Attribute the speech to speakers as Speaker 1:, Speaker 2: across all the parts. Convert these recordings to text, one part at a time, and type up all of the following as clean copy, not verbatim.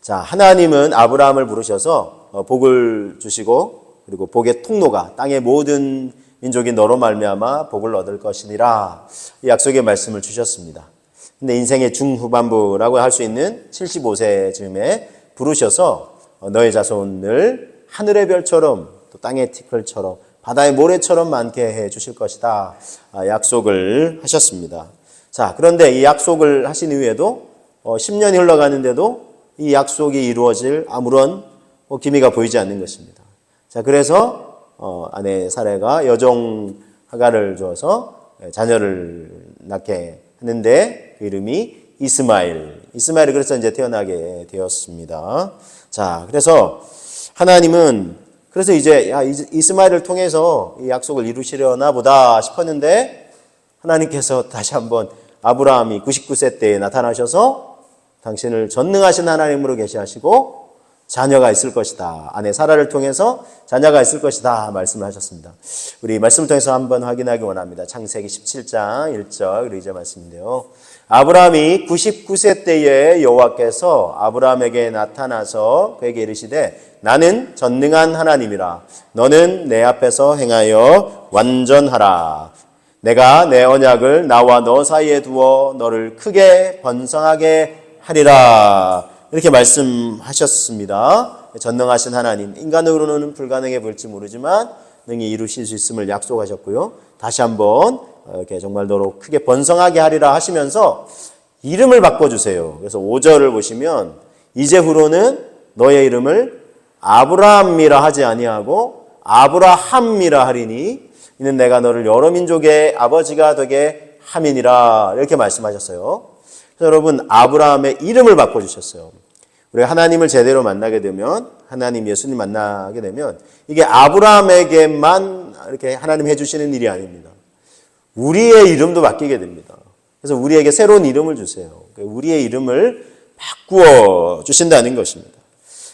Speaker 1: 자, 하나님은 아브라함을 부르셔서 복을 주시고 그리고 복의 통로가 땅의 모든 민족이 너로 말미암아 복을 얻을 것이니라 이 약속의 말씀을 주셨습니다. 근데 인생의 중후반부라고 할 수 있는 75세 즈음에 부르셔서 너의 자손을 하늘의 별처럼 또 땅의 티끌처럼 바다의 모래처럼 많게 해 주실 것이다 약속을 하셨습니다. 자, 그런데 이 약속을 하신 이후에도 10년이 흘러가는데도 이 약속이 이루어질 아무런 기미가 보이지 않는 것입니다. 자, 그래서 아내 사레가 여종 하가를 주어서 자녀를 낳게 하는데 그 이름이 이스마엘이 그래서 이제 태어나게 되었습니다. 자, 그래서 하나님은 그래서 이제 이스마엘을 통해서 이 약속을 이루시려나 보다 싶었는데 하나님께서 다시 한번 아브라함이 99세 때에 나타나셔서 당신을 전능하신 하나님으로 계시하시고 자녀가 있을 것이다. 아내 사라를 통해서 자녀가 있을 것이다 말씀을 하셨습니다. 우리 말씀을 통해서 한번 확인하기 원합니다. 창세기 17장 1절 그리고 이제 말씀인데요. 아브라함이 99세 때에 여호와께서 아브라함에게 나타나서 그에게 이르시되 나는 전능한 하나님이라 너는 내 앞에서 행하여 완전하라. 내가 내 언약을 나와 너 사이에 두어 너를 크게 번성하게 하리라. 이렇게 말씀하셨습니다. 전능하신 하나님, 인간으로는 불가능해 보일지 모르지만 능히 이루실 수 있음을 약속하셨고요. 다시 한번 이렇게 정말 너로 크게 번성하게 하리라 하시면서 이름을 바꿔주세요. 그래서 5절을 보시면 이제후로는 너의 이름을 아브라함이라 하지 아니하고 아브라함이라 하리니 이는 내가 너를 여러 민족의 아버지가 되게 함이니라 이렇게 말씀하셨어요. 여러분 아브라함의 이름을 바꿔주셨어요. 우리가 하나님을 제대로 만나게 되면 하나님 예수님 만나게 되면 이게 아브라함에게만 이렇게 하나님 해주시는 일이 아닙니다. 우리의 이름도 바뀌게 됩니다. 그래서 우리에게 새로운 이름을 주세요. 우리의 이름을 바꾸어 주신다는 것입니다.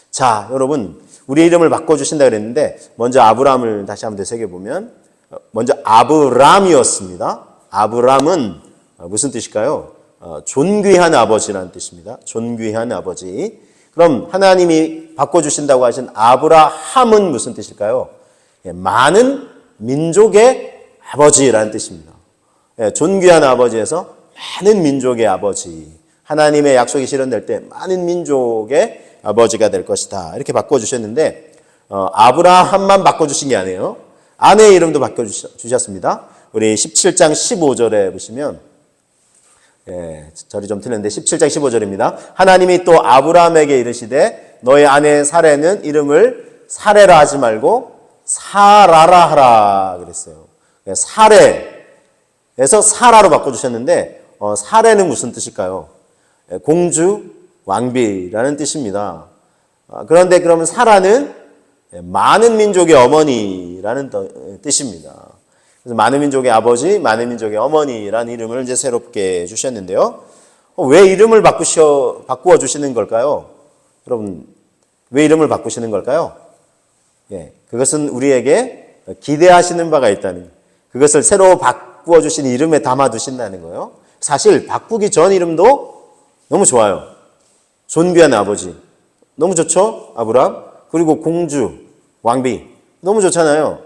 Speaker 1: 자, 여러분 우리의 이름을 바꿔주신다 그랬는데 먼저 아브라함을 다시 한번 되새겨보면 먼저 아브람이었습니다. 아브람은 무슨 뜻일까요? 존귀한 아버지라는 뜻입니다. 존귀한 아버지. 그럼 하나님이 바꿔주신다고 하신 아브라함은 무슨 뜻일까요? 많은 민족의 아버지라는 뜻입니다. 존귀한 아버지에서 많은 민족의 아버지. 하나님의 약속이 실현될 때 많은 민족의 아버지가 될 것이다. 이렇게 바꿔주셨는데 아브라함만 바꿔주신 게 아니에요. 아내의 이름도 바꿔주셨습니다. 우리 17장 15절에 보시면 절이 좀 틀렸는데 17장 15절입니다. 하나님이 또 아브라함에게 이르시되 너의 아내 사레는 이름을 사레라 하지 말고 사라라 하라 그랬어요. 사레에서 사라로 바꿔주셨는데 사레는 무슨 뜻일까요? 공주, 왕비라는 뜻입니다. 그런데 그러면 사라는 많은 민족의 어머니라는 뜻입니다. 그래서 많은 민족의 아버지, 많은 민족의 어머니라는 이름을 이제 새롭게 주셨는데요. 왜 이름을 바꾸어 주시는 걸까요? 여러분, 왜 이름을 바꾸시는 걸까요? 그것은 우리에게 기대하시는 바가 있다는, 그것을 새로 바꾸어 주신 이름에 담아 두신다는 거예요. 사실 바꾸기 전 이름도 너무 좋아요. 존귀한 아버지. 너무 좋죠? 아브라함. 그리고 공주, 왕비. 너무 좋잖아요.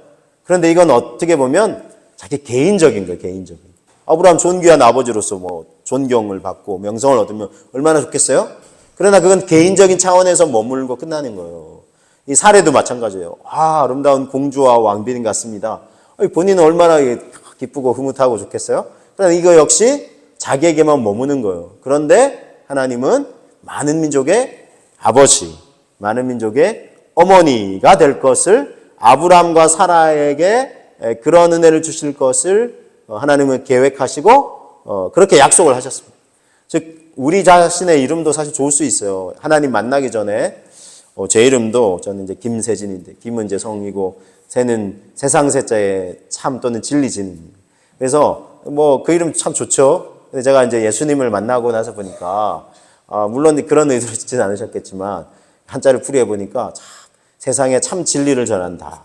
Speaker 1: 그런데 이건 어떻게 보면 자기 개인적인 거예요, 개인적인. 아브라함 존귀한 아버지로서 존경을 받고 명성을 얻으면 얼마나 좋겠어요? 그러나 그건 개인적인 차원에서 머물고 끝나는 거예요. 이 사례도 마찬가지예요. 아름다운 공주와 왕비인 같습니다. 본인은 얼마나 기쁘고 흐뭇하고 좋겠어요? 그러나 이거 역시 자기에게만 머무는 거예요. 그런데 하나님은 많은 민족의 아버지, 많은 민족의 어머니가 될 것을 아브라함과 사라에게 그런 은혜를 주실 것을 하나님은 계획하시고 그렇게 약속을 하셨습니다. 즉 우리 자신의 이름도 사실 좋을 수 있어요. 하나님 만나기 전에 제 이름도 저는 이제 김세진인데 김은 이제 성이고 세는 세상 세자의 참 또는 진리진. 그래서 그 이름 참 좋죠. 근데 제가 이제 예수님을 만나고 나서 보니까 물론 그런 의도로 짓지는 않으셨겠지만 한자를 풀이해 보니까 참 세상에 참 진리를 전한다.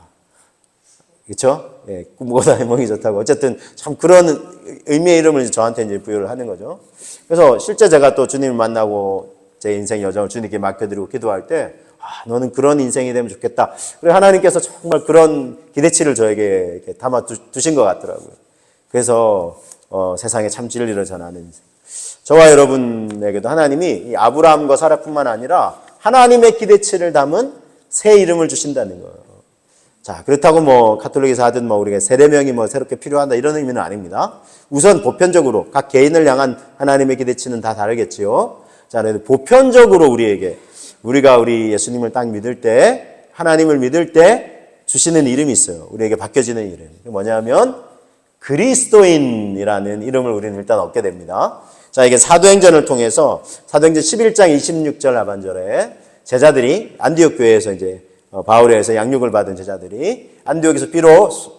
Speaker 1: 그렇죠? 꿈보다 해몽이 좋다고. 어쨌든 참 그런 의미의 이름을 저한테 이제 부여를 하는 거죠. 그래서 실제 제가 또 주님을 만나고 제 인생 여정을 주님께 맡겨드리고 기도할 때 너는 그런 인생이 되면 좋겠다. 그리고 하나님께서 정말 그런 기대치를 저에게 이렇게 담아 두신 것 같더라고요. 그래서 세상에 참 진리를 전하는 인생. 저와 여러분에게도 하나님이 이 아브라함과 사라뿐만 아니라 하나님의 기대치를 담은 새 이름을 주신다는 거예요. 자, 그렇다고 뭐 가톨릭에서 하든 뭐 우리가 세례명이 뭐 새롭게 필요하다 이런 의미는 아닙니다. 우선 보편적으로 각 개인을 향한 하나님의 기대치는 다 다르겠지요. 자, 그래도 보편적으로 우리가 우리 예수님을 딱 믿을 때, 하나님을 믿을 때 주시는 이름이 있어요. 우리에게 바뀌어지는 이름. 그게 뭐냐면 그리스도인이라는 이름을 우리는 일단 얻게 됩니다. 자, 이게 사도행전을 통해서 사도행전 11장 26절 하반절에 제자들이 안디옥 교회에서 이제 바울에서 양육을 받은 제자들이 안디옥에서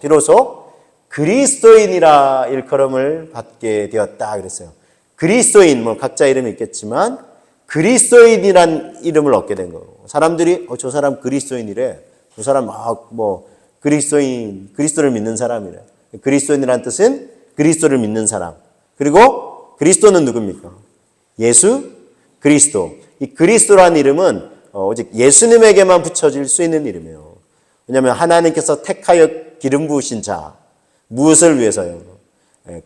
Speaker 1: 비로소 그리스도인이라 일컬음을 받게 되었다 그랬어요. 그리스도인 뭐 각자 이름이 있겠지만 그리스도인이란 이름을 얻게 된 거고 사람들이 저 사람 그리스도인이래. 저 사람 그리스도를 믿는 사람이래. 그리스도인이란 뜻은 그리스도를 믿는 사람. 그리고 그리스도는 누굽니까? 예수 그리스도. 이 그리스도라는 이름은 오직 예수님에게만 붙여질 수 있는 이름이에요. 왜냐하면 하나님께서 택하여 기름 부으신 자, 무엇을 위해서요?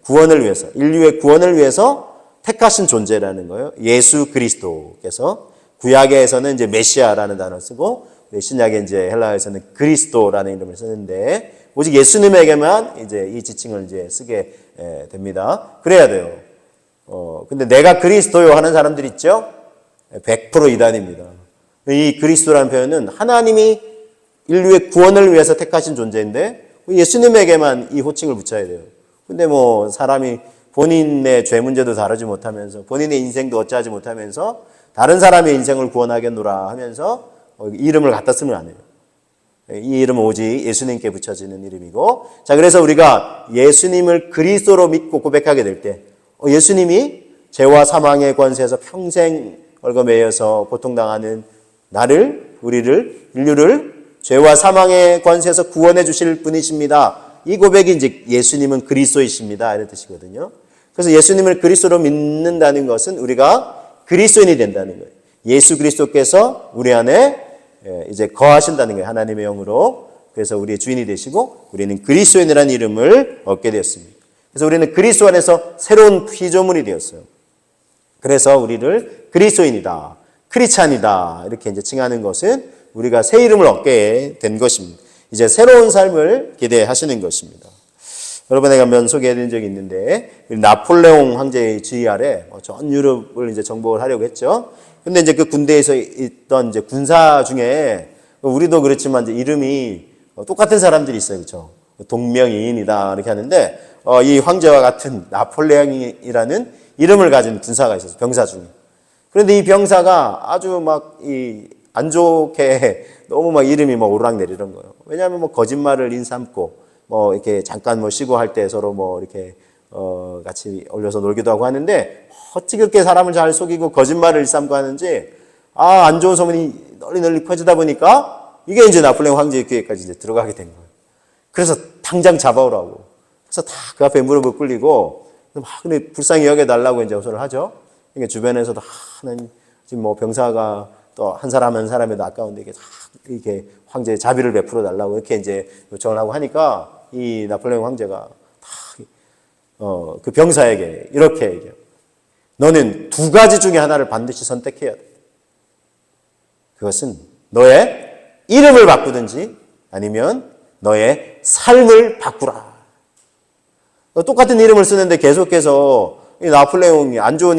Speaker 1: 구원을 위해서, 인류의 구원을 위해서 택하신 존재라는 거예요. 예수 그리스도께서 구약에서는 이제 메시아라는 단어를 쓰고 신약에 이제 헬라어에서는 그리스도라는 이름을 쓰는데 오직 예수님에게만 이제 이 지칭을 이제 쓰게 됩니다. 그래야 돼요. 근데 내가 그리스도요 하는 사람들 있죠? 100% 이단입니다. 이 그리스도라는 표현은 하나님이 인류의 구원을 위해서 택하신 존재인데 예수님에게만 이 호칭을 붙여야 돼요. 근데 뭐 사람이 본인의 죄 문제도 다루지 못하면서 본인의 인생도 어찌하지 못하면서 다른 사람의 인생을 구원하겠노라 하면서 이름을 갖다 쓰면 안 해요. 이 이름은 오직 예수님께 붙여지는 이름이고 자 그래서 우리가 예수님을 그리스도로 믿고 고백하게 될 때 예수님이 죄와 사망의 권세에서 평생 얽어매여서 고통당하는 인류를 죄와 사망의 권세에서 구원해 주실 분이십니다. 이 고백이 이제 예수님은 그리스도이십니다. 이런 뜻이거든요. 그래서 예수님을 그리스도로 믿는다는 것은 우리가 그리스도인이 된다는 거예요. 예수 그리스도께서 우리 안에 이제 거하신다는 거예요. 하나님의 영으로. 그래서 우리의 주인이 되시고 우리는 그리스도인이라는 이름을 얻게 되었습니다. 그래서 우리는 그리스도 안에서 새로운 피조물이 되었어요. 그래서 우리를 그리스도인이다, 크리스찬이다 이렇게 이제 칭하는 것은 우리가 새 이름을 얻게 된 것입니다. 이제 새로운 삶을 기대하시는 것입니다. 여러분에게 한번 소개해드린 적이 있는데 나폴레옹 황제의 지휘 아래 전 유럽을 이제 정복을 하려고 했죠. 근데 이제 그 군대에서 있던 이제 군사 중에 우리도 그렇지만 이제 이름이 똑같은 사람들이 있어요, 그렇죠? 동명이인이다 이렇게 하는데 이 황제와 같은 나폴레옹이라는 이름을 가진 군사가 있었어요, 병사 중에. 그런데 이 병사가 아주 막 안 좋게 너무 막 이름이 막 오르락내리는 거예요. 왜냐하면 뭐 거짓말을 인삼고 뭐 이렇게 잠깐 뭐 쉬고 할 때 서로 뭐 이렇게 같이 올려서 놀기도 하고 하는데 어찌 그렇게 사람을 잘 속이고 거짓말을 일삼고 하는지 안 좋은 소문이 널리 퍼지다 보니까 이게 이제 나폴레옹 황제의 귀에까지 이제 들어가게 된 거예요. 그래서 당장 잡아오라고. 그래서 다 그 앞에 무릎을 꿇리고 막 근데 불쌍히 여겨달라고 이제 호소를 하죠. 그러니까 주변에서도 지금 뭐 병사가 또 한 사람 한 사람에도 아까운데 이렇게 황제의 자비를 베풀어 달라고 이렇게 이제 요청을 하고 하니까 이 나폴레옹 황제가 그 병사에게 이렇게 얘기해요. 너는 두 가지 중에 하나를 반드시 선택해야 돼. 그것은 너의 이름을 바꾸든지 아니면 너의 삶을 바꾸라. 똑같은 이름을 쓰는데 계속해서 이 나폴레옹이 안 좋은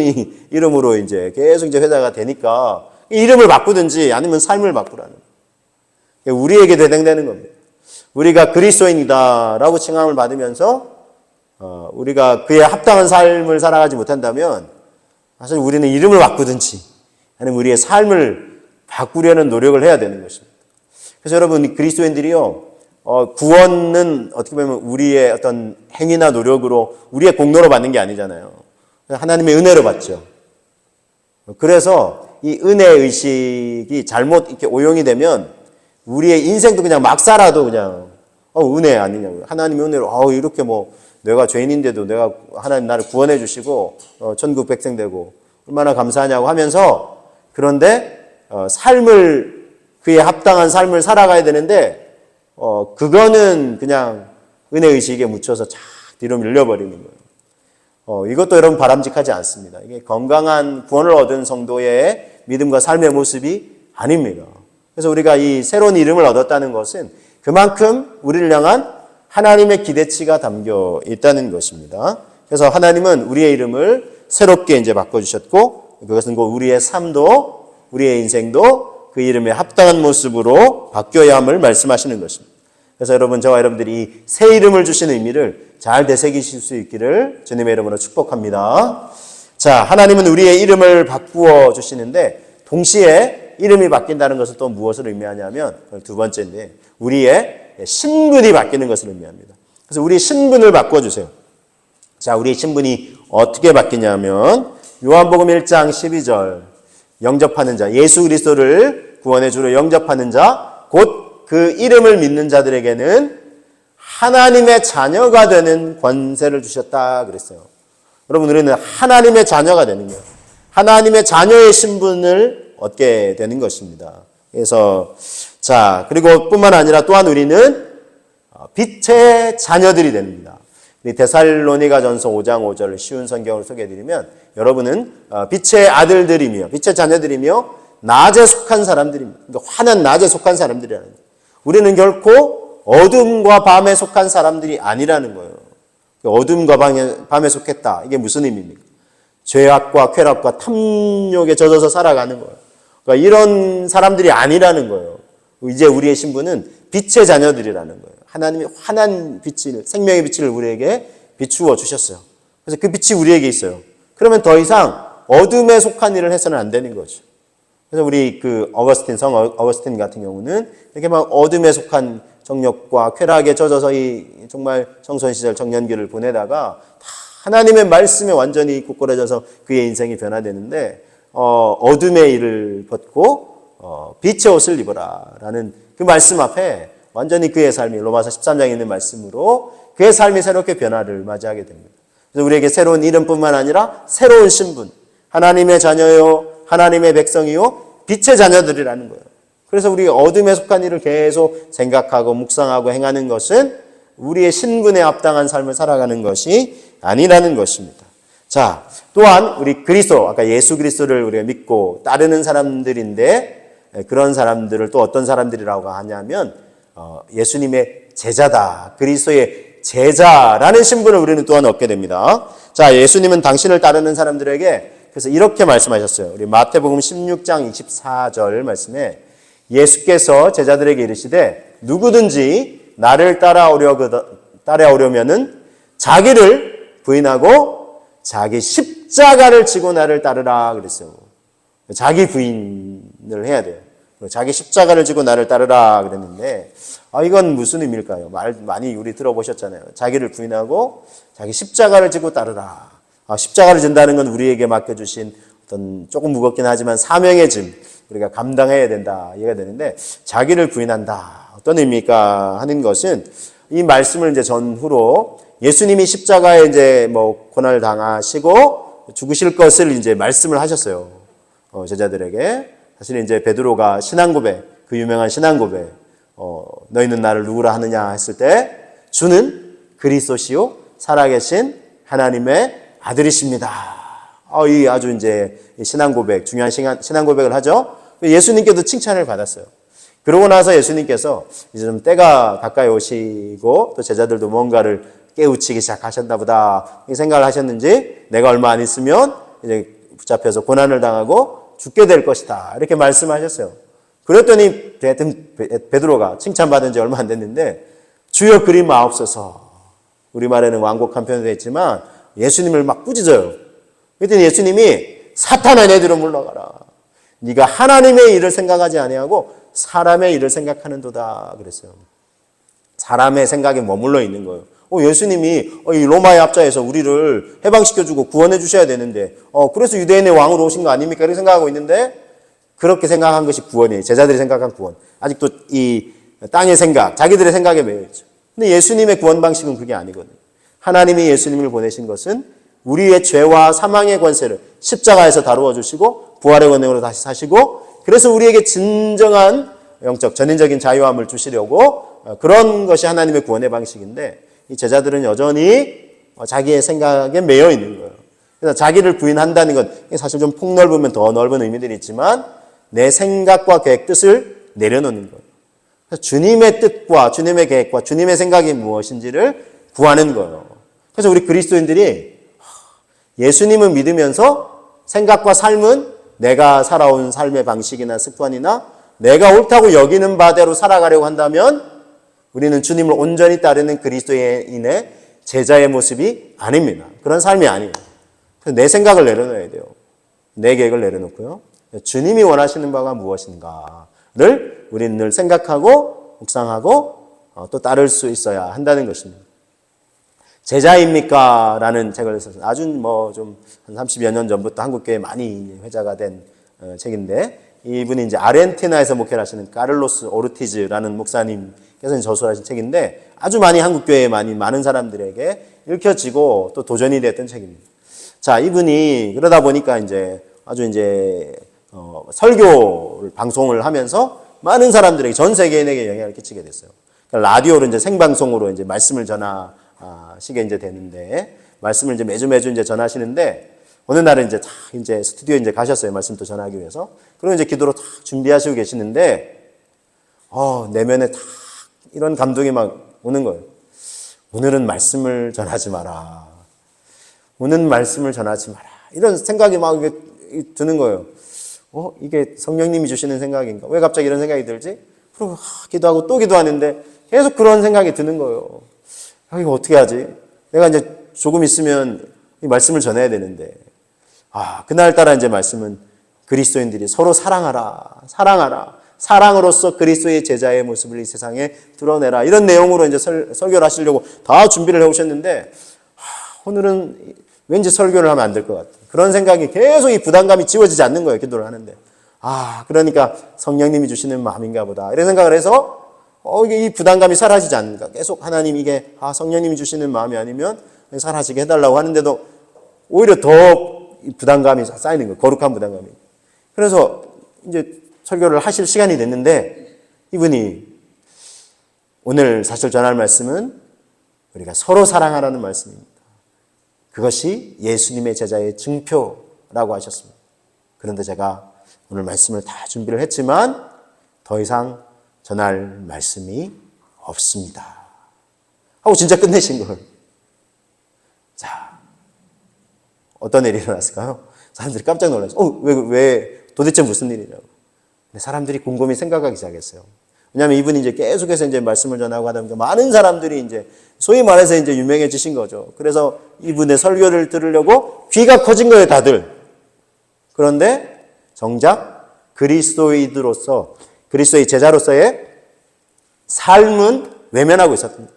Speaker 1: 이름으로 이제 계속 이제 회자가 되니까 이름을 바꾸든지 아니면 삶을 바꾸라는 거예요. 우리에게 대등되는 겁니다. 우리가 그리스도인이다라고 칭함을 받으면서 우리가 그에 합당한 삶을 살아가지 못한다면 사실 우리는 이름을 바꾸든지 아니면 우리의 삶을 바꾸려는 노력을 해야 되는 것입니다. 그래서 여러분 그리스도인들이요 구원은 어떻게 보면 우리의 어떤 행위나 노력으로 우리의 공로로 받는 게 아니잖아요. 하나님의 은혜로 받죠. 그래서 이 은혜 의식이 잘못 이렇게 오용이 되면 우리의 인생도 그냥 막 살아도 그냥 은혜 아니냐고요. 하나님의 은혜로 이렇게 뭐 내가 죄인인데도 하나님 나를 구원해 주시고 천국 백성 되고 얼마나 감사하냐고 하면서 그런데 삶을 그에 합당한 삶을 살아가야 되는데 그거는 그냥 은혜의식에 묻혀서 착 뒤로 밀려버리는 거예요. 이것도 여러분 바람직하지 않습니다. 이게 건강한 구원을 얻은 성도의 믿음과 삶의 모습이 아닙니다. 그래서 우리가 이 새로운 이름을 얻었다는 것은 그만큼 우리를 향한 하나님의 기대치가 담겨 있다는 것입니다. 그래서 하나님은 우리의 이름을 새롭게 이제 바꿔주셨고, 그것은 곧 우리의 삶도, 우리의 인생도 그 이름에 합당한 모습으로 바뀌어야 함을 말씀하시는 것입니다. 그래서 여러분, 저와 여러분들이 이 새 이름을 주시는 의미를 잘 되새기실 수 있기를 주님의 이름으로 축복합니다. 자, 하나님은 우리의 이름을 바꾸어 주시는데, 동시에 이름이 바뀐다는 것은 또 무엇을 의미하냐면, 두 번째인데, 우리의 신분이 바뀌는 것을 의미합니다. 그래서 우리의 신분을 바꿔주세요. 자, 우리의 신분이 어떻게 바뀌냐면, 요한복음 1장 12절, 영접하는 자, 예수 그리스도를 구원의 주로 영접하는 자, 곧 그 이름을 믿는 자들에게는 하나님의 자녀가 되는 권세를 주셨다 그랬어요. 여러분, 우리는 하나님의 자녀가 되는 거예요. 하나님의 자녀의 신분을 얻게 되는 것입니다. 그래서 자, 그리고 뿐만 아니라 또한 우리는 빛의 자녀들이 됩니다. 데살로니가전서 5장 5절을 쉬운 성경을 소개해드리면, 여러분은 빛의 아들들이며 빛의 자녀들이며 낮에 속한 사람들입니다. 그러니까 환한 낮에 속한 사람들이라는 거예요. 우리는 결코 어둠과 밤에 속한 사람들이 아니라는 거예요. 어둠과 밤에 속했다. 이게 무슨 의미입니까? 죄악과 쾌락과 탐욕에 젖어서 살아가는 거예요. 그러니까 이런 사람들이 아니라는 거예요. 이제 우리의 신분은 빛의 자녀들이라는 거예요. 하나님이 환한 빛을, 생명의 빛을 우리에게 비추어 주셨어요. 그래서 그 빛이 우리에게 있어요. 그러면 더 이상 어둠에 속한 일을 해서는 안 되는 거죠. 그래서 우리 성 어거스틴 같은 경우는 이렇게 막 어둠에 속한 정욕과 쾌락에 젖어서 정말 청소년 시절 청년기를 보내다가 하나님의 말씀에 완전히 굳건해져서 그의 인생이 변화되는데, 어둠의 일을 벗고 빛의 옷을 입어라라는 그 말씀 앞에 완전히 그의 삶이 로마서 13장에 있는 말씀으로 그의 삶이 새롭게 변화를 맞이하게 됩니다. 그래서 우리에게 새로운 이름뿐만 아니라 새로운 신분, 하나님의 자녀요, 하나님의 백성이요, 빛의 자녀들이라는 거예요. 그래서 우리 어둠에 속한 일을 계속 생각하고 묵상하고 행하는 것은 우리의 신분에 합당한 삶을 살아가는 것이 아니라는 것입니다. 자, 또한 우리 그리스도, 아까 예수 그리스도를 우리가 믿고 따르는 사람들인데, 그런 사람들을 또 어떤 사람들이라고 하냐면 예수님의 제자다, 그리스도의 제자라는 신분을 우리는 또한 얻게 됩니다. 자, 예수님은 당신을 따르는 사람들에게 그래서 이렇게 말씀하셨어요. 우리 마태복음 16장 24절 말씀에 예수께서 제자들에게 이르시되 누구든지 나를 따라오려면은 자기를 부인하고 자기 십자가를 지고 나를 따르라 그랬어요. 자기 부인을 해야 돼요. 자기 십자가를 지고 나를 따르라 그랬는데, 이건 무슨 의미일까요? 말 많이 우리 들어보셨잖아요. 자기를 부인하고 자기 십자가를 지고 따르라. 십자가를 진다는 건 우리에게 맡겨주신 어떤 조금 무겁긴 하지만 사명의 짐, 우리가 감당해야 된다 이해가 되는데, 자기를 부인한다 어떤 의미일까 하는 것은 이 말씀을 이제 전후로 예수님이 십자가에 이제 고난을 당하시고 죽으실 것을 이제 말씀을 하셨어요. 제자들에게. 사실 이제 베드로가 신앙 고백, 그 유명한 신앙 고백, 너희는 나를 누구라 하느냐 했을 때 주는 그리스도시요 살아계신 하나님의 아들이십니다. 이 아주 이제 신앙 고백, 중요한 신앙 고백을 하죠. 예수님께도 칭찬을 받았어요. 그러고 나서 예수님께서 이제 좀 때가 가까이 오시고 또 제자들도 뭔가를 깨우치기 시작하셨나 보다 이 생각을 하셨는지, 내가 얼마 안 있으면 이제 붙잡혀서 고난을 당하고 죽게 될 것이다 이렇게 말씀하셨어요. 그랬더니 베드로가 칭찬받은 지 얼마 안 됐는데 주여 그리 마옵소서, 우리말에는 완곡한 표현도 있지만 예수님을 막 꾸짖어요. 그랬더니 예수님이 사탄아 내 뒤로 물러가라. 네가 하나님의 일을 생각하지 아니하고 사람의 일을 생각하는도다 그랬어요. 사람의 생각에 머물러 있는 거예요. 예수님이 이 로마의 압자에서 우리를 해방시켜주고 구원해 주셔야 되는데 그래서 유대인의 왕으로 오신 거 아닙니까? 이렇게 생각하고 있는데, 그렇게 생각한 것이 구원이에요. 제자들이 생각한 구원. 아직도 이 땅의 생각, 자기들의 생각에 매여있죠. 근데 예수님의 구원 방식은 그게 아니거든요. 하나님이 예수님을 보내신 것은 우리의 죄와 사망의 권세를 십자가에서 다루어 주시고 부활의 권능으로 다시 사시고 그래서 우리에게 진정한 영적 전인적인 자유함을 주시려고 그런 것이 하나님의 구원의 방식인데 이 제자들은 여전히 자기의 생각에 매여 있는 거예요. 그래서 자기를 부인한다는 건 사실 좀 폭넓으면 더 넓은 의미들이 있지만 내 생각과 계획, 뜻을 내려놓는 거예요. 그래서 주님의 뜻과 주님의 계획과 주님의 생각이 무엇인지를 구하는 거예요. 그래서 우리 그리스도인들이 예수님을 믿으면서 생각과 삶은 내가 살아온 삶의 방식이나 습관이나 내가 옳다고 여기는 바대로 살아가려고 한다면 우리는 주님을 온전히 따르는 그리스도인의 제자의 모습이 아닙니다. 그런 삶이 아니에요. 그래서 내 생각을 내려놓아야 돼요. 내 계획을 내려놓고요. 주님이 원하시는 바가 무엇인가를 우리는 늘 생각하고 묵상하고 또 따를 수 있어야 한다는 것입니다. 제자입니까? 라는 책을 썼어요. 아주 좀 한 30여 년 전부터 한국교회에 많이 회자가 된 책인데 이분이 이제 아르헨티나에서 목회를 하시는 카를로스 오르티즈라는 목사님께서 저술하신 책인데 아주 많이 한국교회에 많은 사람들에게 읽혀지고 또 도전이 됐던 책입니다. 자, 이분이 그러다 보니까 아주 설교를 방송을 하면서 많은 사람들에게 전 세계인에게 영향을 끼치게 됐어요. 그러니까 라디오로 생방송으로 말씀을 전하시게 되는데 말씀을 매주 전하시는데 어느 날은 스튜디오에 가셨어요. 말씀 또 전하기 위해서. 그리고 기도로 딱 준비하시고 계시는데 내면에 딱 이런 감동이 막 오는 거예요. 오늘은 말씀을 전하지 마라. 오늘 말씀을 전하지 마라. 이런 생각이 막 드는 거예요. 이게 성령님이 주시는 생각인가? 왜 갑자기 이런 생각이 들지? 그리고 기도하고 또 기도하는데 계속 그런 생각이 드는 거예요. 이거 어떻게 하지? 내가 조금 있으면 이 말씀을 전해야 되는데. 그날따라 말씀은 그리스도인들이 서로 사랑하라. 사랑으로서 그리스도의 제자의 모습을 이 세상에 드러내라. 이런 내용으로 설교를 하시려고 다 준비를 해오셨는데, 오늘은 왠지 설교를 하면 안 될 것 같아요. 그런 생각이 계속 이 부담감이 지워지지 않는 거예요. 기도를 하는데. 그러니까 성령님이 주시는 마음인가 보다. 이런 생각을 해서, 이게 이 부담감이 사라지지 않는가. 계속 하나님 이게, 성령님이 주시는 마음이 아니면 사라지게 해달라고 하는데도 오히려 더 이 부담감이 쌓이는 거예요. 거룩한 부담감이. 그래서 설교를 하실 시간이 됐는데 이분이 오늘 사실 전할 말씀은 우리가 서로 사랑하라는 말씀입니다. 그것이 예수님의 제자의 증표라고 하셨습니다. 그런데 제가 오늘 말씀을 다 준비를 했지만 더 이상 전할 말씀이 없습니다. 하고 진짜 끝내신 걸. 자, 어떤 일이 일어났을까요? 사람들이 깜짝 놀랐어요. 왜 도대체 무슨 일이냐고. 근데 사람들이 곰곰이 생각하기 시작했어요. 왜냐하면 이분이 계속해서 말씀을 전하고 하다 보니까 많은 사람들이 소위 말해서 유명해지신 거죠. 그래서 이분의 설교를 들으려고 귀가 커진 거예요, 다들. 그런데 정작 그리스도인으로서, 그리스도의 제자로서의 삶은 외면하고 있었습니다.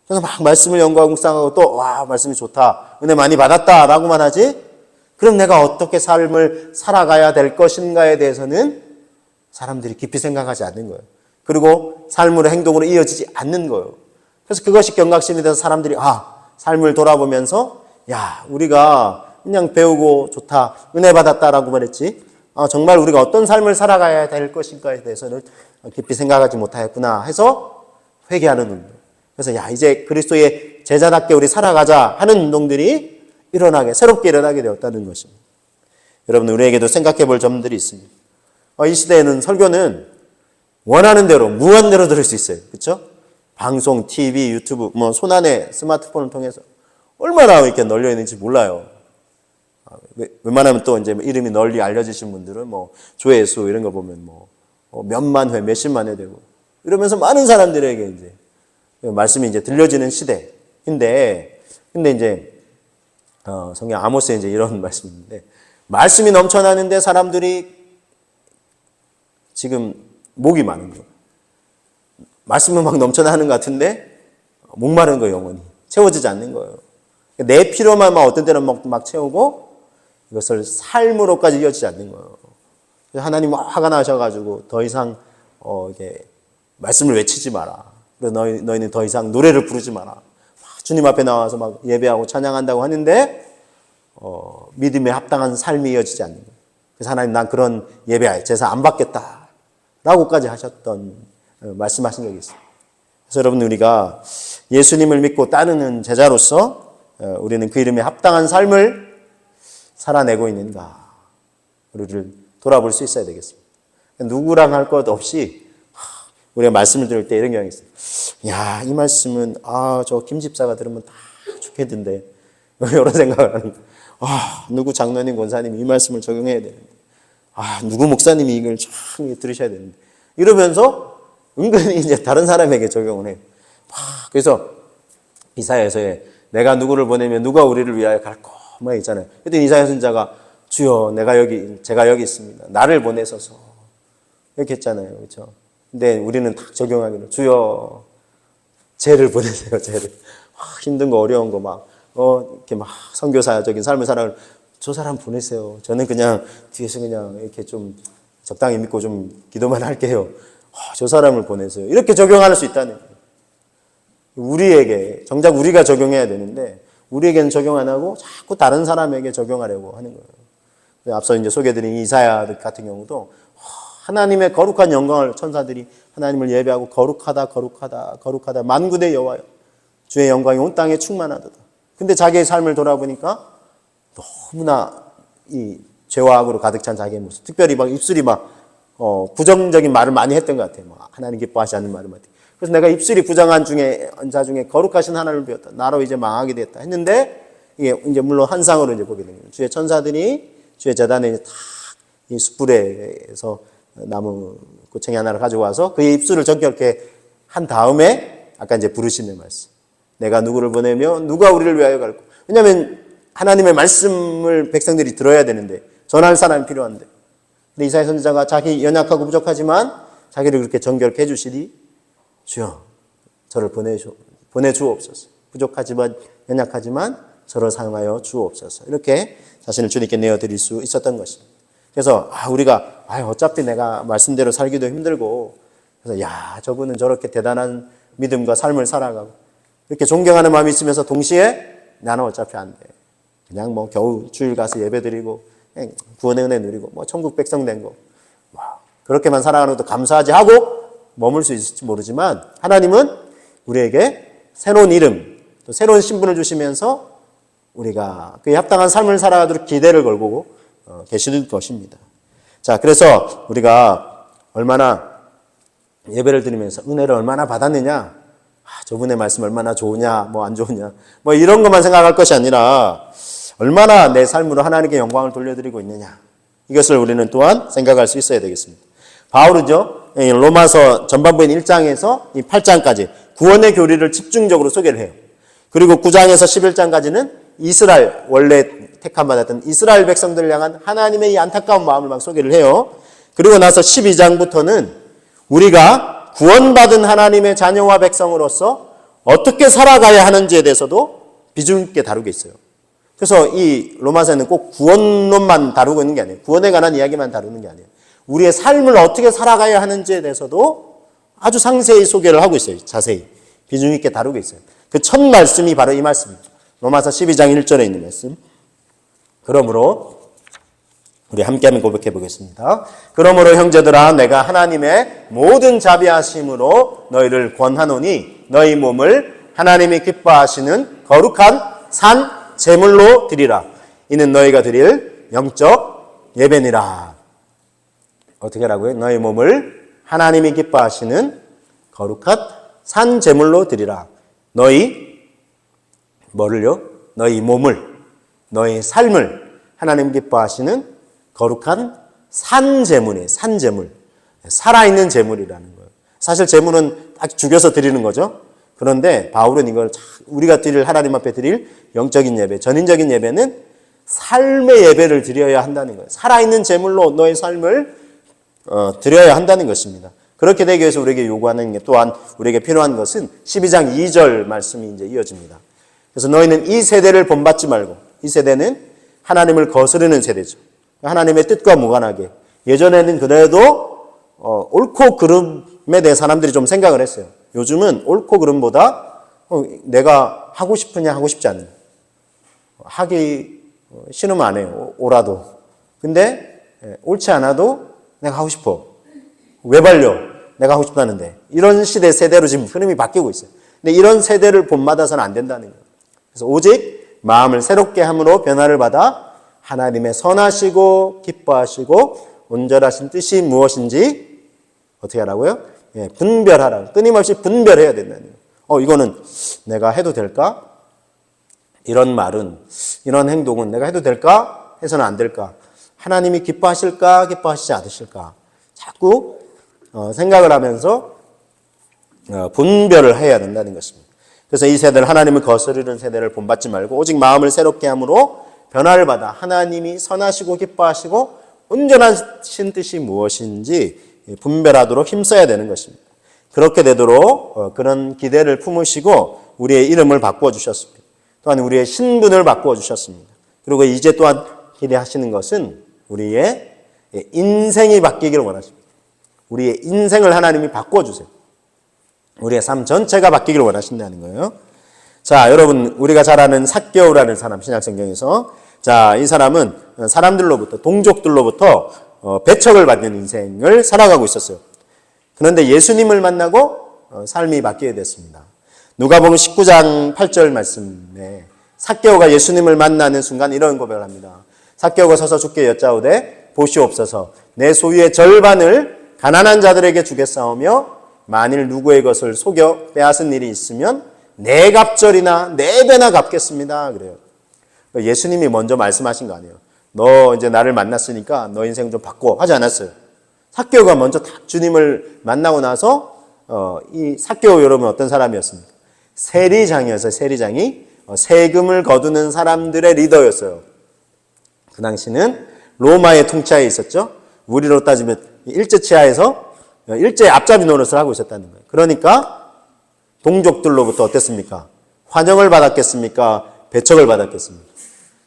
Speaker 1: 그래서 막 말씀을 연구하고 묵상하고 또 말씀이 좋다, 은혜 많이 받았다 라고만 하지 그럼 내가 어떻게 삶을 살아가야 될 것인가에 대해서는 사람들이 깊이 생각하지 않는 거예요. 그리고 삶으로 행동으로 이어지지 않는 거예요. 그래서 그것이 경각심이 돼서 사람들이 삶을 돌아보면서 우리가 그냥 배우고 좋다, 은혜 받았다라고만 했지 정말 우리가 어떤 삶을 살아가야 될 것인가에 대해서는 깊이 생각하지 못하였구나 해서 회개하는 운동. 그래서 이제 그리스도의 제자답게 우리 살아가자 하는 운동들이 새롭게 일어나게 되었다는 것입니다. 여러분, 우리에게도 생각해 볼 점들이 있습니다. 이 시대에는 설교는 원하는 대로, 무한대로 들을 수 있어요. 그렇죠? 방송, TV, 유튜브, 손안에 스마트폰을 통해서 얼마나 이렇게 널려 있는지 몰라요. 웬만하면 또 이름이 널리 알려지신 분들은 조회수 이런 거 보면 몇만 회, 몇십만 회 되고 이러면서 많은 사람들에게 말씀이 들려지는 시대인데, 근데 성경 아모스에 이런 말씀인데, 말씀이 넘쳐나는데 사람들이 지금 목이 마른 거예요. 말씀은 막 넘쳐나는 것 같은데 목마른 거예요. 영혼이 채워지지 않는 거예요. 내 필요만 어떤 때는 막 채우고 이것을 삶으로까지 이어지지 않는 거예요. 하나님 화가 나셔가지고 더 이상 이게 말씀을 외치지 마라. 그래서 너희는 더 이상 노래를 부르지 마라. 주님 앞에 나와서 막 예배하고 찬양한다고 하는데 믿음에 합당한 삶이 이어지지 않는 거예요. 그래서 하나님 난 그런 예배 제사 안 받겠다 라고까지 하셨던 말씀하신 적이 있어요. 그래서 여러분 우리가 예수님을 믿고 따르는 제자로서 우리는 그 이름에 합당한 삶을 살아내고 있는가 우리를 돌아볼 수 있어야 되겠습니다. 누구랑 할 것 없이 우리가 말씀을 들을 때 이런 경향이 있어요. 야, 이 말씀은 저 김 집사가 들으면 다 좋겠는데 이런 생각을 하는 거예요. 누구 장로님 권사님이 이 말씀을 적용해야 되는데 누구 목사님이 이걸 참 들으셔야 되는데 이러면서 은근히 이제 다른 사람에게 적용을 해요. 그래서 이사야서에 내가 누구를 보내면 누가 우리를 위하여 갈까 뭐 있잖아요. 그때 이사야 선지자가 주여 제가 여기 있습니다. 나를 보내소서 이렇게 했잖아요. 그렇죠? 근데 우리는 딱 적용하기로 주여 쟤를 보내세요. 쟤를 힘든 거 어려운 거 막 이렇게 막 선교사적인 삶을 살아갈 저 사람 보내세요. 저는 그냥 뒤에서 그냥 이렇게 좀 적당히 믿고 좀 기도만 할게요. 저 사람을 보내세요. 이렇게 적용할 수 있다는 거예요. 우리에게 정작 우리가 적용해야 되는데 우리에게는 적용 안 하고 자꾸 다른 사람에게 적용하려고 하는 거예요. 앞서 이제 소개해드린 이사야 같은 경우도 하나님의 거룩한 영광을 천사들이 하나님을 예배하고 거룩하다 만군의 여호와여 주의 영광이 온 땅에 충만하도다. 근데 자기의 삶을 돌아보니까 너무나 이 죄와 악으로 가득 찬 자기의 모습, 특별히 막 입술이 막 부정적인 말을 많이 했던 것 같아요. 하나님 기뻐하지 않는 말을 많이. 그래서 내가 입술이 부정한 자 중에 거룩하신 하나님을 배웠다. 나로 이제 망하게 됐다. 했는데 이게 이제 물론 환상으로 이제 보게 됩니다. 주의 천사들이 주의 제단에 다 이 숯불에서 나무 고챙이 하나를 가지고 와서 그의 입술을 정결케 한 다음에 아까 이제 부르시는 말씀. 내가 누구를 보내며 누가 우리를 위하여 갈고. 왜냐하면 하나님의 말씀을 백성들이 들어야 되는데 전할 사람이 필요한데. 근데 이사야 선지자가 자기 연약하고 부족하지만 자기를 그렇게 정결케 해주시니 주여 저를 보내주옵소서. 부족하지만 연약하지만 저를 사용하여 주옵소서. 이렇게 자신을 주님께 내어드릴 수 있었던 것입니다. 그래서 우리가 어차피 내가 말씀대로 살기도 힘들고 그래서 저분은 저렇게 대단한 믿음과 삶을 살아가고 이렇게 존경하는 마음이 있으면서 동시에 나는 어차피 안 돼. 그냥 뭐 겨우 주일 가서 예배드리고 구원의 은혜 누리고 뭐 천국 백성 된 거 그렇게만 살아가는 것도 감사하지 하고 머물 수 있을지 모르지만 하나님은 우리에게 새로운 이름 또 새로운 신분을 주시면서 우리가 그에 합당한 삶을 살아가도록 기대를 걸고 계시는 것입니다. 자, 그래서 우리가 얼마나 예배를 드리면서 은혜를 얼마나 받았느냐, 저분의 말씀 얼마나 좋으냐, 뭐 안 좋으냐, 뭐 이런 것만 생각할 것이 아니라 얼마나 내 삶으로 하나님께 영광을 돌려드리고 있느냐, 이것을 우리는 또한 생각할 수 있어야 되겠습니다. 바울은요, 로마서 전반부인 1장에서 이 8장까지 구원의 교리를 집중적으로 소개를 해요. 그리고 9장에서 11장까지는 이스라엘, 원래 택함받았던 이스라엘 백성들을 향한 하나님의 이 안타까운 마음을 막 소개를 해요. 그리고 나서 12장부터는 우리가 구원받은 하나님의 자녀와 백성으로서 어떻게 살아가야 하는지에 대해서도 비중 있게 다루고 있어요. 그래서 이 로마서는 꼭 구원론만 다루고 있는 게 아니에요. 구원에 관한 이야기만 다루는 게 아니에요. 우리의 삶을 어떻게 살아가야 하는지에 대해서도 아주 상세히 소개를 하고 있어요. 자세히. 비중 있게 다루고 있어요. 그 첫 말씀이 바로 이 말씀입니다. 로마서 12장 1절에 있는 말씀. 그러므로 우리 함께 한번 고백해 보겠습니다. 그러므로 형제들아 내가 하나님의 모든 자비하심으로 너희를 권하노니 너희 몸을 하나님이 기뻐하시는 거룩한 산 제물로 드리라. 이는 너희가 드릴 영적 예배니라. 어떻게 하라고요? 너희 몸을 하나님이 기뻐하시는 거룩한 산 제물로 드리라. 너희 뭐를요? 너희 몸을, 너희 삶을 하나님 기뻐하시는 거룩한 산 제물이에요. 산 제물. 살아있는 제물이라는 거예요. 사실 제물은 딱 죽여서 드리는 거죠. 그런데 바울은 이걸 우리가 드릴 하나님 앞에 드릴 영적인 예배, 전인적인 예배는 삶의 예배를 드려야 한다는 거예요. 살아있는 제물로 너의 삶을 드려야 한다는 것입니다. 그렇게 되기 위해서 우리에게 요구하는 게 또한 우리에게 필요한 것은 12장 2절 말씀이 이제 이어집니다. 그래서 너희는 이 세대를 본받지 말고, 이 세대는 하나님을 거스르는 세대죠. 하나님의 뜻과 무관하게. 예전에는 그래도 옳고 그름에 대해 사람들이 좀 생각을 했어요. 요즘은 옳고 그름보다 내가 하고 싶으냐 하고 싶지 않느냐. 하기 싫으면 안 해요. 오라도. 근데 옳지 않아도 내가 하고 싶어. 왜 발려? 내가 하고 싶다는데. 이런 시대 세대로 지금 흐름이 바뀌고 있어요. 근데 이런 세대를 본받아서는 안 된다는 거예요. 그래서 오직 마음을 새롭게 함으로 변화를 받아 하나님의 선하시고 기뻐하시고 온전하신 뜻이 무엇인지 어떻게 하라고요? 분별하라. 끊임없이 분별해야 된다는 거예요. 이거는 내가 해도 될까? 이런 말은, 이런 행동은 내가 해도 될까? 해서는 안 될까? 하나님이 기뻐하실까? 기뻐하시지 않으실까? 자꾸 생각을 하면서 분별을 해야 된다는 것입니다. 그래서 이 세대를 하나님을 거스르는 세대를 본받지 말고 오직 마음을 새롭게 함으로 변화를 받아 하나님이 선하시고 기뻐하시고 온전하신 뜻이 무엇인지 분별하도록 힘써야 되는 것입니다. 그렇게 되도록 그런 기대를 품으시고 우리의 이름을 바꾸어 주셨습니다. 또한 우리의 신분을 바꾸어 주셨습니다. 그리고 이제 또한 기대하시는 것은 우리의 인생이 바뀌기를 원하십니다. 우리의 인생을 하나님이 바꾸어 주세요. 우리의 삶 전체가 바뀌기를 원하신다는 거예요. 자, 여러분, 우리가 잘 아는 삭개오라는 사람, 신약성경에서. 자, 이 사람은 사람들로부터, 동족들로부터 배척을 받는 인생을 살아가고 있었어요. 그런데 예수님을 만나고 삶이 바뀌게 됐습니다. 누가복음 19장 8절 말씀에 삭개오가 예수님을 만나는 순간 이런 고백을 합니다. 삭개오가 서서 주께 여짜오되 보시옵소서 내 소유의 절반을 가난한 자들에게 주겠사오며 만일 누구의 것을 속여 빼앗은 일이 있으면 네 갑절이나 네 배나 갚겠습니다. 그래요. 예수님이 먼저 말씀하신 거 아니에요. 너 이제 나를 만났으니까 너 인생 좀 바꿔 하지 않았어요. 삭개오가 먼저 딱 주님을 만나고 나서 이 삭개오 여러분 어떤 사람이었습니까? 세리장이었어요. 세리장이 세금을 거두는 사람들의 리더였어요. 그 당시는 로마의 통치하에 있었죠. 우리로 따지면 일제 치하에서 일제 앞잡이 노릇을 하고 있었다는 거예요. 그러니까 동족들로부터 어땠습니까? 환영을 받았겠습니까? 배척을 받았겠습니까?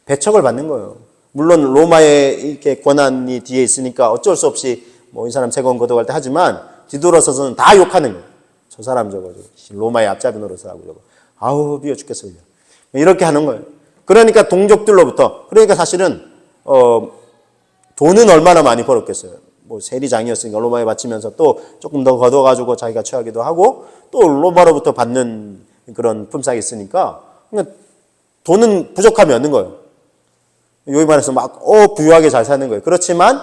Speaker 1: 배척을 받는 거예요. 물론 로마의 이렇게 권한이 뒤에 있으니까 어쩔 수 없이 이 사람 세금 거둬갈 때 하지만 뒤돌아서서는 다 욕하는 거예요. 저 사람 저거 로마의 앞잡이 노릇을 하고 저거 아우 비어 죽겠어요. 이렇게 하는 거예요. 그러니까 동족들로부터 그러니까 사실은 돈은 얼마나 많이 벌었겠어요. 세리장이었으니까 로마에 바치면서 또 조금 더 걷어가지고 자기가 취하기도 하고 또 로마로부터 받는 그런 품삯이 있으니까 그러니까 돈은 부족함이 없는 거예요. 여기 말해서 막 부유하게 잘 사는 거예요. 그렇지만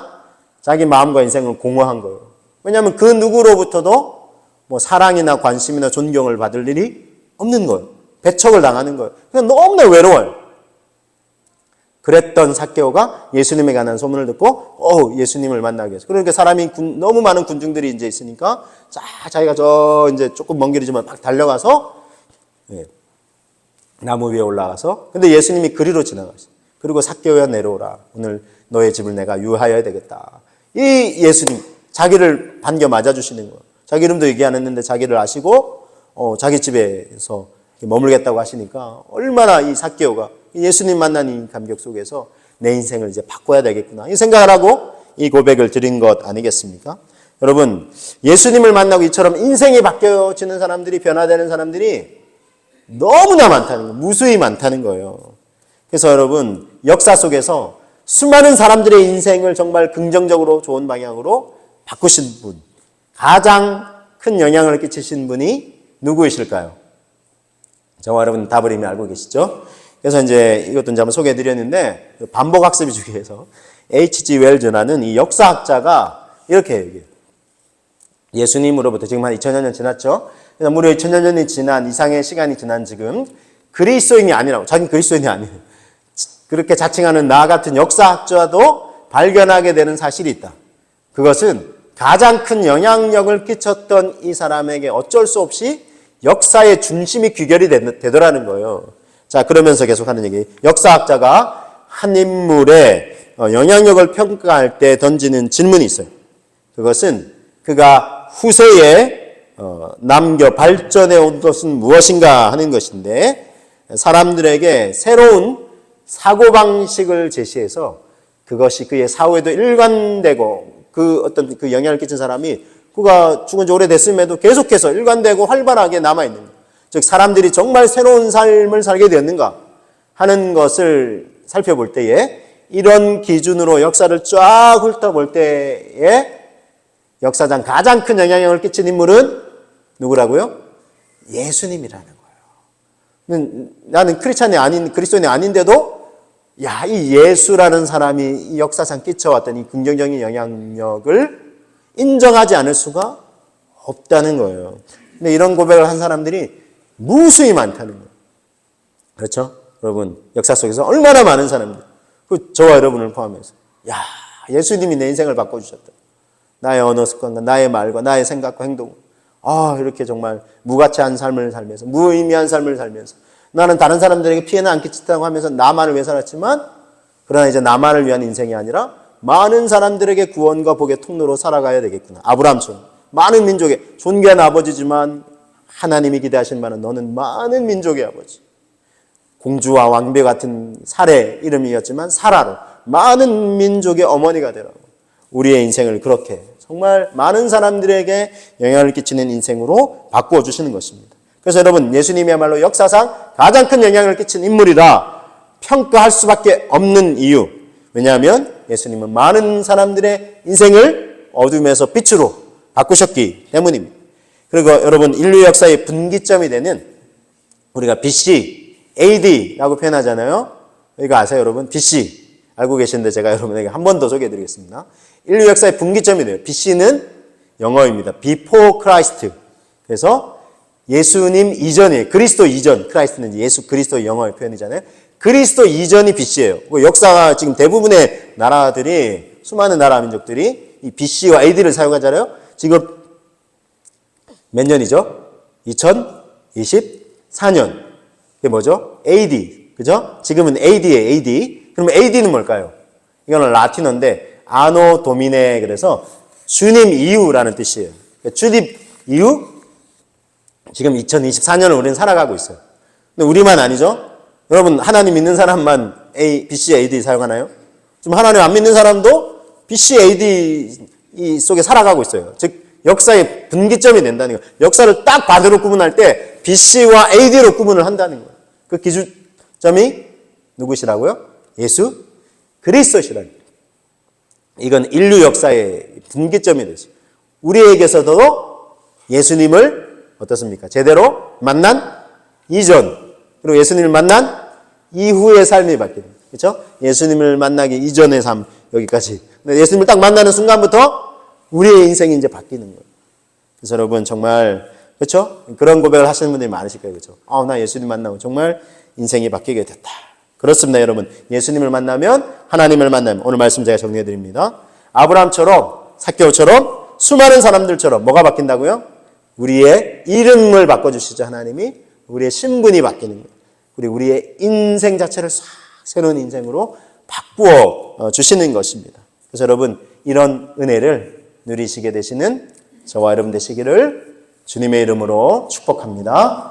Speaker 1: 자기 마음과 인생은 공허한 거예요. 왜냐하면 그 누구로부터도 사랑이나 관심이나 존경을 받을 일이 없는 거예요. 배척을 당하는 거예요. 그냥 너무나 외로워요. 그랬던 삭개오가 예수님에 관한 소문을 듣고 예수님을 만나기 위해서. 그러니까 사람이 너무 많은 군중들이 이제 있으니까 자기가 이제 조금 먼 길이지만 막 달려가서 나무 위에 올라가서 근데 예수님이 그리로 지나가셨어요. 그리고 삭개오야 내려오라. 오늘 너의 집을 내가 유하여야 되겠다. 이 예수님 자기를 반겨 맞아주시는 거예요. 자기 이름도 얘기 안 했는데 자기를 아시고 자기 집에서 머물겠다고 하시니까 얼마나 이 삭개오가 예수님 만난 이 감격 속에서 내 인생을 이제 바꿔야 되겠구나 이 생각을 하고 이 고백을 드린 것 아니겠습니까? 여러분 예수님을 만나고 이처럼 인생이 바뀌어지는 사람들이 변화되는 사람들이 너무나 많다는 거예요. 무수히 많다는 거예요. 그래서 여러분 역사 속에서 수많은 사람들의 인생을 정말 긍정적으로 좋은 방향으로 바꾸신 분 가장 큰 영향을 끼치신 분이 누구이실까요? 저와 여러분 답을 이미 알고 계시죠? 그래서 이제 이것도 이제 한번 소개해 드렸는데 반복학습 중에서 H.G. 웰즈라는 이 역사학자가 이렇게 얘기해요. 예수님으로부터 지금 한 2000여 년 지났죠? 그래서 무려 2000여 년이 지난 이상의 시간이 지난 지금 그리스도인이 아니라고 자기는 그리스도인이 아니에요. 그렇게 자칭하는 나 같은 역사학자도 발견하게 되는 사실이 있다. 그것은 가장 큰 영향력을 끼쳤던 이 사람에게 어쩔 수 없이 역사의 중심이 귀결이 되더라는 거예요. 자, 그러면서 계속하는 얘기. 역사학자가 한 인물의 영향력을 평가할 때 던지는 질문이 있어요. 그것은 그가 후세에 남겨 발전해 온 것은 무엇인가 하는 것인데 사람들에게 새로운 사고방식을 제시해서 그것이 그의 사후에도 일관되고 그 어떤 그 영향을 끼친 사람이 그가 죽은 지 오래됐음에도 계속해서 일관되고 활발하게 남아있는 거예요. 즉 사람들이 정말 새로운 삶을 살게 되었는가 하는 것을 살펴볼 때에 이런 기준으로 역사를 쫙 훑어볼 때에 역사상 가장 큰 영향력을 끼친 인물은 누구라고요? 예수님이라는 거예요. 나는 그리스도인이 아닌데도 야, 이 예수라는 사람이 이 역사상 끼쳐왔던 이 긍정적인 영향력을 인정하지 않을 수가 없다는 거예요. 근데 이런 고백을 한 사람들이 무수히 많다는 거예요. 그렇죠? 여러분, 역사 속에서 얼마나 많은 사람들, 저와 여러분을 포함해서 야, 예수님이 내 인생을 바꿔주셨다. 나의 언어 습관과 나의 말과 나의 생각과 행동, 이렇게 정말 무가치한 삶을 살면서, 무의미한 삶을 살면서 나는 다른 사람들에게 피해는 안 끼친다고 하면서 나만을 위해 살았지만, 그러나 이제 나만을 위한 인생이 아니라 많은 사람들에게 구원과 복의 통로로 살아가야 되겠구나. 아브라함처럼 많은 민족의 존귀한 아버지지만 하나님이 기대하신 바는 너는 많은 민족의 아버지. 공주와 왕비 같은 살의 이름이었지만 사라로 많은 민족의 어머니가 되라고. 우리의 인생을 그렇게 정말 많은 사람들에게 영향을 끼치는 인생으로 바꾸어 주시는 것입니다. 그래서 여러분, 예수님이야말로 역사상 가장 큰 영향을 끼친 인물이라 평가할 수밖에 없는 이유. 왜냐하면 예수님은 많은 사람들의 인생을 어둠에서 빛으로 바꾸셨기 때문입니다. 그리고 여러분, 인류 역사의 분기점이 되는, 우리가 BC, AD라고 표현하잖아요. 이거 아세요, 여러분? BC 알고 계시는데 제가 여러분에게 한 번 더 소개해드리겠습니다. 인류 역사의 분기점이 돼요. BC는 영어입니다. Before Christ. 그래서 예수님 이전이에요. 그리스도 이전. 크라이스트는 예수 그리스도의 영어의 표현이잖아요. 그리스도 이전이 BC예요. 역사가 지금 대부분의 나라들이, 수많은 나라 민족들이 이 BC와 AD를 사용하잖아요. 지금 몇 년이죠? 2024년. 그게 뭐죠? AD. 그죠? 지금은 AD예요, AD. 그러면 AD는 뭘까요? 이거는 라틴어인데, 아노 도미네, 그래서 주님 이후라는 뜻이에요. 그러니까 주님 이후, 지금 2024년을 우리는 살아가고 있어요. 근데 우리만 아니죠? 여러분, 하나님 믿는 사람만 BC, AD 사용하나요? 지금 하나님 안 믿는 사람도 BC, AD 속에 살아가고 있어요. 즉, 역사의 분기점이 된다는 거예요. 역사를 딱 반대로 구분할 때 BC와 AD로 구분을 한다는 거예요. 그 기준점이 누구시라고요? 예수 그리스도시라는 거예요. 이건 인류 역사의 분기점이 되죠. 우리에게서도 예수님을 어떻습니까? 제대로 만난 이전, 그리고 예수님을 만난 이후의 삶이 바뀌는 거예요. 그렇죠? 예수님을 만나기 이전의 삶, 여기까지. 근데 예수님을 딱 만나는 순간부터 우리의 인생이 이제 바뀌는 거예요. 그래서 여러분, 정말, 그렇죠? 그런 고백을 하시는 분들이 많으실 거예요. 그렇죠? 나 예수님 만나고 정말 인생이 바뀌게 됐다. 그렇습니다, 여러분. 예수님을 만나면, 하나님을 만나면, 오늘 말씀 제가 정리해 드립니다. 아브라함처럼, 삭개오처럼, 수많은 사람들처럼 뭐가 바뀐다고요? 우리의 이름을 바꿔주시죠, 하나님이. 우리의 신분이 바뀌는 거예요. 그리고 우리의 인생 자체를 싹 새로운 인생으로 바꾸어 주시는 것입니다. 그래서 여러분, 이런 은혜를 누리시게 되시는 저와 여러분 되시기를 주님의 이름으로 축복합니다.